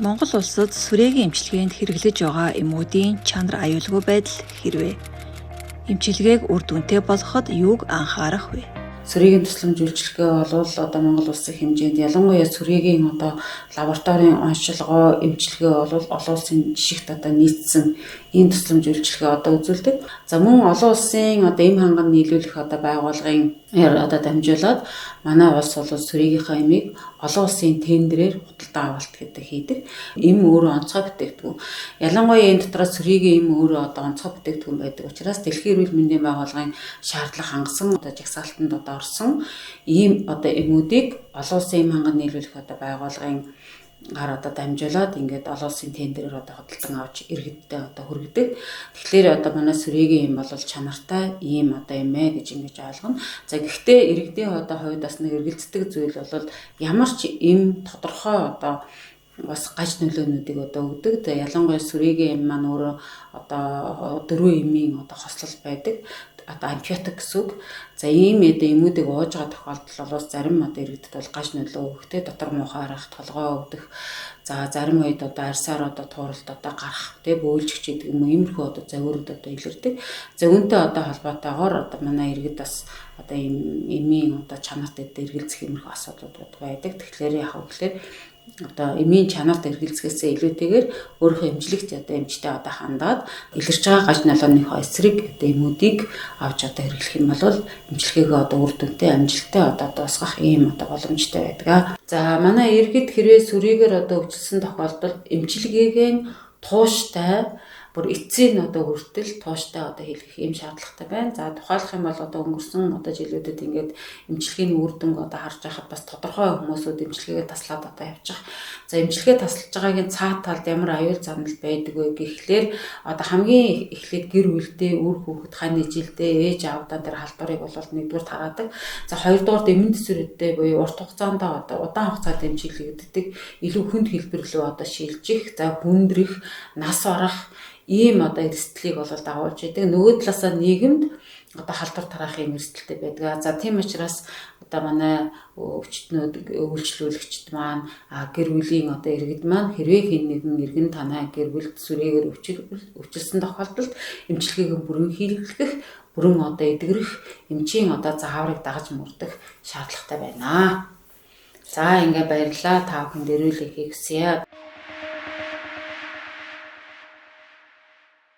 Монгол улсад сүрээгийн эмчилгээнд хэрэглэж байгаа эмүүдийн чанар аюулгүй байдал хэрвээ? Эмчилгээг үр дүнтэй болгоход юуг анхаарах вэ? Сүрээгийн тусламж үйлчилгээ бол одоо Монгол улсын хэмжээнд ялангуяа сүрээгийн лабораторийн онцлогоо эмчилгээ бол олон улсын жишгт нийцсэн ийм тусламж үйлчилгээ үзүүлдэг. За мөн олон улсын эм ханган нийлүүлэх байгууллагын дамжуулаад манай улс бол сүрээгийнхаа эмийг олон улсын тендерээр худалдаа авалт гэдэг хийдэг. Эм өөрөө онцгой бүтээгдэхүүн. Ялангуяа энэ дотор сүрээгийн эм өөрөө онцгой бүтээгдэхүүн байдаг учраас Дэлхийн эрүүл мэндийн байгууллагын шаардлага хангасан жагсаалтанд орсон ийм эмүүдийг олон улсын эм ханган нийлүүлэх байгууллагын гар дамжуулаад ингээд олон улсын тендерээр хөдөлгөн авч иргэдэд хүргэдэг. Тэгэхээр манай сүрээгийн эм бол чанартай ийм эмээ гэж ингэж ойлгоно. За гэхдээ иргэдийн хувьд бас нэг эргэлздэг зүйл бол ямар ч эм тодорхой бас гаж нөлөөнүүдийг өгдөг. Ялангуяа сүрээгийн эм маань өөрөө дөрвөн эмийн хослол байдаг. Антибиотик гэсэн үг. За ийм эмүүдийг ууж байгаа тохиолдол бол зарим иргэдэд бол гаж нөлөө өгөхтэй дотор муухай арах, толгой өвдөх. За зарим үед арьсаар тууралд гарах, бөөлжих гэдэг юм иймэрхүү завирууд илэрдэг. За үүнтэй холбоотойгоор манай иргэд бас эмийн чанарт эргэлзэх иймэрхүү асуудлууд байдаг. Тэгэхээр эмийн чанарт эргэлзэхээсээ илүүтэйгээр өөрийнхөө эмчилэгт эмчтэй хандаад илэрч байгаа гаж нолооныхоо эсрэг эмүүдийг авч хэрэглэх юм бол эмчилгээгээ үр дүнтэй амжилттай дуусгах ийм боломжтой байдаг. За манай иргэд хэрвээ сүрээгээр өвчлсөн тохиолдолд эмчилгээгээ тууштай бүр эцсийн хүртэл тууштай хийх ийм шаардлагатай байна. За тухайлах юм бол өнгөрсөн жилүүдэд ингээд эмчилгээний үр дүнг харж байхад бас тодорхой хүмүүсүүд эмчилгээгээ таслаад явчих. За эмчилгээ тасалж байгаагийн цаа талд ямар аюул занал байдаг вэ гэхлээр хамгийн эхлээд гэр бүлдээ үр хүүхэд хань ижилдээ ээж аавдаа тэр халдварыг бол нэгдүгээр хараадаг. За хоёрдугаар эмэн төсвөрөдтэй буюу урт хугацаанд удаан хугацаанд эмчилэгддэг илүү хүнд хэлбэрлүү шилжих, за хүндрэх, нас барах ийм эрсдлийг дагуулж идэг. Нөгөө талаасаа нийгэмд халдвар тараахын эрсдэлтэй байдаг. За тийм учраас манай өвчтнүүд, үйлчлүүлэгчд маань гэр бүлийн иргэд маань хэрвээ хэн нэгэн иргэн танай гэр бүлд сүрээгээр өвчлсөн тохиолдолд эмчилгээг бүрэн хийлгэх, бүрэн эдгэрэх эмчийн зааврыг дагаж мөрдөх шаардлагатай байна. За ингээд баярлалаа. Та бүхэнд эрүүл мэндийг хүсье.